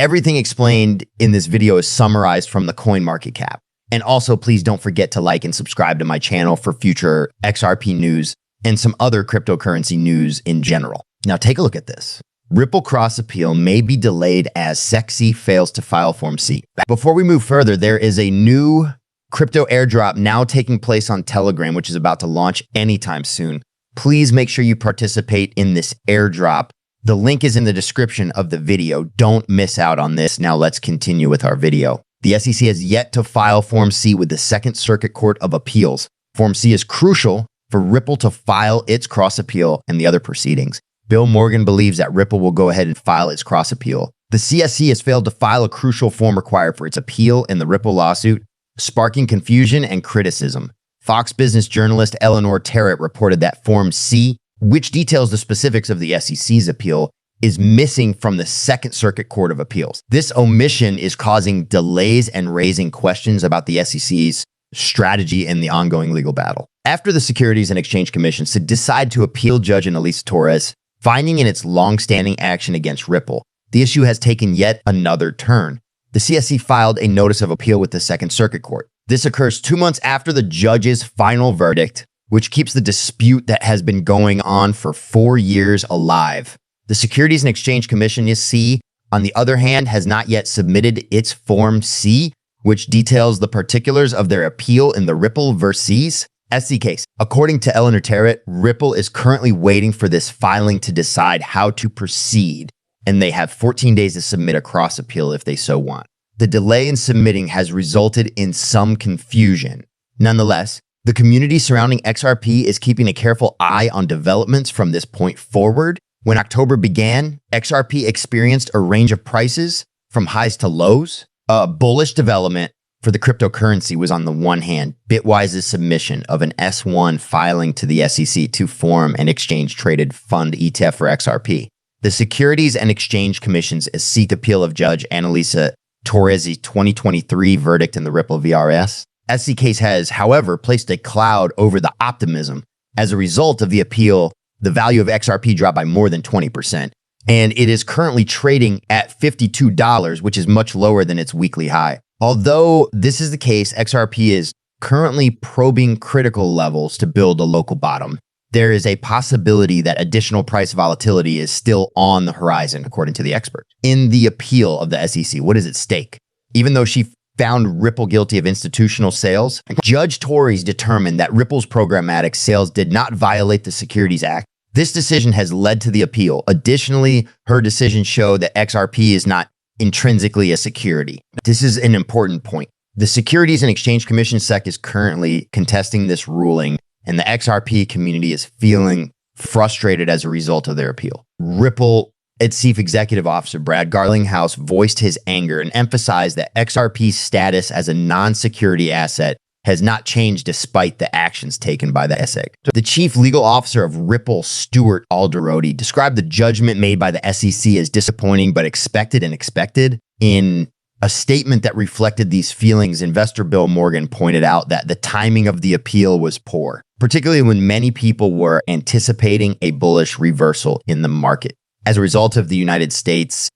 Everything explained in this video is summarized from the CoinMarketCap. And also, please don't forget to like and subscribe to my channel for future XRP news and some other cryptocurrency news in general. Now take a look at this. Ripple cross appeal may be delayed as SEC fails to file Form C. Before we move further, there is a new crypto airdrop now taking place on Telegram, which is about to launch anytime soon. Please make sure you participate in this airdrop. The link is in the description of the video. Don't miss out on this. Now let's continue with our video. The SEC has yet to file Form C with the Second Circuit Court of Appeals. Form C is crucial for Ripple to file its cross appeal and the other proceedings. Bill Morgan believes that Ripple will go ahead and file its cross appeal. The CSC has failed to file a crucial form required for its appeal in the Ripple lawsuit, sparking confusion and criticism. Fox Business journalist Eleanor Terrett reported that Form C, which details the specifics of the SEC's appeal, is missing from the Second Circuit Court of Appeals. This omission is causing delays and raising questions about the SEC's strategy in the ongoing legal battle. After the Securities and Exchange Commission decided to appeal Judge Annalisa Torres, finding in its long-standing action against Ripple, the issue has taken yet another turn. The CSC filed a notice of appeal with the Second Circuit Court. This occurs 2 months after the judge's final verdict, which keeps the dispute that has been going on for 4 years alive. The Securities and Exchange Commission, SEC, on the other hand, has not yet submitted its Form C, which details the particulars of their appeal in the Ripple versus SEC case. According to Eleanor Terrett, Ripple is currently waiting for this filing to decide how to proceed, and they have 14 days to submit a cross appeal if they so want. The delay in submitting has resulted in some confusion. Nonetheless, the community surrounding XRP is keeping a careful eye on developments from this point forward. When October began, XRP experienced a range of prices from highs to lows. A bullish development for the cryptocurrency was, on the one hand, Bitwise's submission of an S1 filing to the SEC to form an exchange-traded fund ETF for XRP. The Securities and Exchange Commission's SEC appeal of Judge Annalisa Torres' 2023 verdict in the Ripple VRS. SEC case has, however, placed a cloud over the optimism. As a result of the appeal, the value of XRP dropped by more than 20%, and it is currently trading at $52, which is much lower than its weekly high. Although this is the case, XRP is currently probing critical levels to build a local bottom. There is a possibility that additional price volatility is still on the horizon, according to the expert. In the appeal of the SEC, what is at stake? Even though she found Ripple guilty of institutional sales, Judge Torres determined that Ripple's programmatic sales did not violate the Securities Act. This decision has led to the appeal. Additionally, her decision showed that XRP is not intrinsically a security. This is an important point. The Securities and Exchange Commission SEC is currently contesting this ruling, and the XRP community is feeling frustrated as a result of their appeal. Ripple, its chief executive officer, Brad Garlinghouse, voiced his anger and emphasized that XRP's status as a non-security asset has not changed despite the actions taken by the SEC. The chief legal officer of Ripple, Stuart Alderodi, described the judgment made by the SEC as disappointing but expected. In a statement that reflected these feelings, investor Bill Morgan pointed out that the timing of the appeal was poor, particularly when many people were anticipating a bullish reversal in the market. As a result of the United States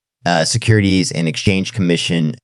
Securities and Exchange Commission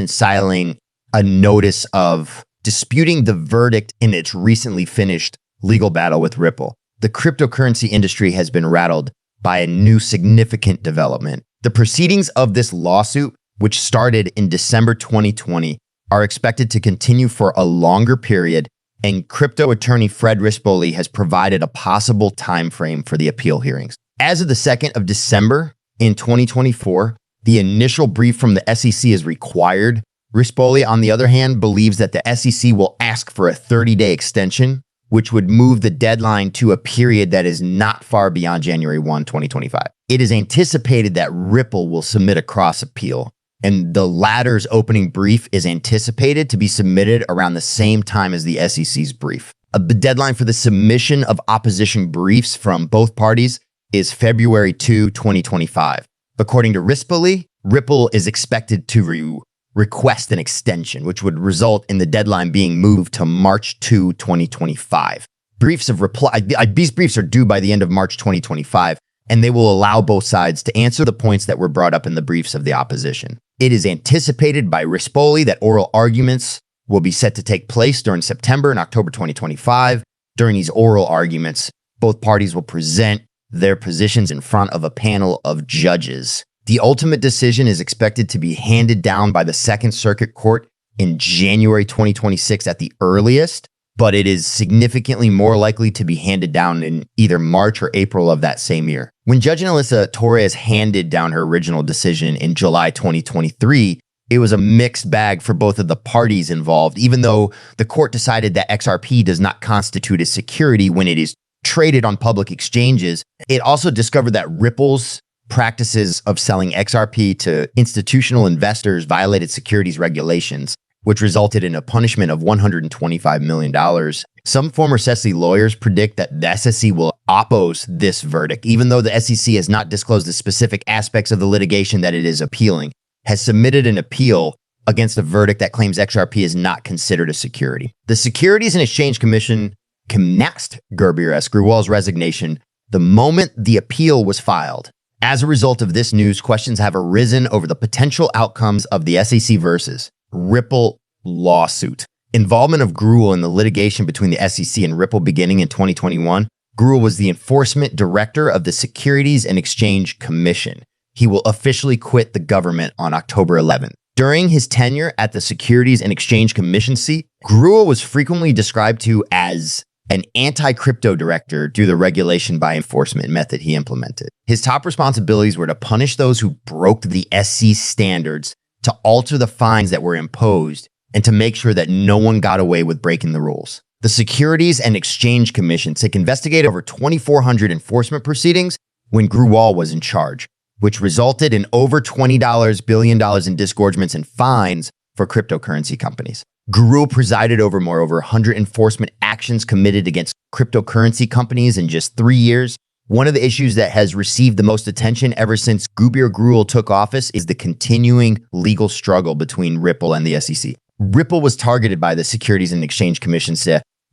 filing a notice of disputing the verdict in its recently finished legal battle with Ripple, the cryptocurrency industry has been rattled by a new significant development. The proceedings of this lawsuit, which started in December 2020, are expected to continue for a longer period, and crypto attorney Fred Rispoli has provided a possible time frame for the appeal hearings. As of the 2nd of December in 2024, the initial brief from the SEC is required. Rispoli, on the other hand, believes that the SEC will ask for a 30-day extension, which would move the deadline to a period that is not far beyond January 1, 2025. It is anticipated that Ripple will submit a cross appeal, and the latter's opening brief is anticipated to be submitted around the same time as the SEC's brief. The deadline for the submission of opposition briefs from both parties is February 2, 2025. According to Rispoli, Ripple is expected to request an extension, which would result in the deadline being moved to March 2, 2025. These briefs are due by the end of March 2025, and they will allow both sides to answer the points that were brought up in the briefs of the opposition. It is anticipated by Rispoli that oral arguments will be set to take place during September and October 2025. During these oral arguments, both parties will present their positions in front of a panel of judges. The ultimate decision is expected to be handed down by the Second Circuit Court in January 2026 at the earliest, but it is significantly more likely to be handed down in either March or April of that same year. When Judge Alyssa Torres handed down her original decision in July 2023, it was a mixed bag for both of the parties involved, even though the court decided that XRP does not constitute a security when it is traded on public exchanges. It also discovered that Ripple's practices of selling XRP to institutional investors violated securities regulations, which resulted in a punishment of $125 million. Some former SEC lawyers predict that the SEC will oppose this verdict, even though the SEC has not disclosed the specific aspects of the litigation that it is appealing, has submitted an appeal against a verdict that claims XRP is not considered a security. The Securities and Exchange Commission commenced Gerbier S. Gruwal's resignation the moment the appeal was filed. As a result of this news, questions have arisen over the potential outcomes of the SEC versus Ripple lawsuit. Involvement of Gruwal in the litigation between the SEC and Ripple beginning in 2021, Gruwal was the enforcement director of the Securities and Exchange Commission. He will officially quit the government on October 11th. During his tenure at the Securities and Exchange Commission seat, Gruwal was frequently described to as an anti-crypto director due to the regulation by enforcement method he implemented. His top responsibilities were to punish those who broke the SEC standards, to alter the fines that were imposed, and to make sure that no one got away with breaking the rules. The Securities and Exchange Commission took investigate over 2,400 enforcement proceedings when Gruwal was in charge, which resulted in over $20 billion in disgorgements and fines for cryptocurrency companies. Gruwal presided over more over 100 enforcement actions committed against cryptocurrency companies in just 3 years. One of the issues that has received the most attention ever since Gerbier Gruwal took office is the continuing legal struggle between Ripple and the SEC. Ripple was targeted by the Securities and Exchange Commission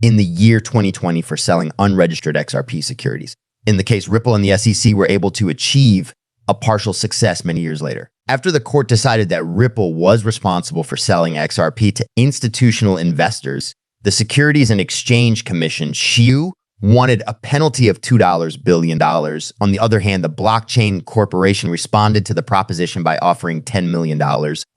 in the year 2020 for selling unregistered XRP securities. In the case, Ripple and the SEC were able to achieve a partial success many years later. After the court decided that Ripple was responsible for selling XRP to institutional investors, the Securities and Exchange Commission, SHIU, wanted a penalty of $2 billion. On the other hand, the blockchain corporation responded to the proposition by offering $10 million.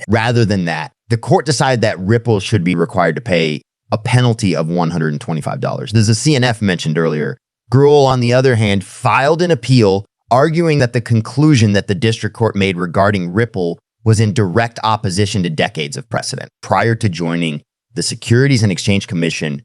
Rather than that, the court decided that Ripple should be required to pay a penalty of $125. As the CNF mentioned earlier, Gruwal, on the other hand, filed an appeal arguing that the conclusion that the district court made regarding Ripple was in direct opposition to decades of precedent. Prior to joining the Securities and Exchange Commission,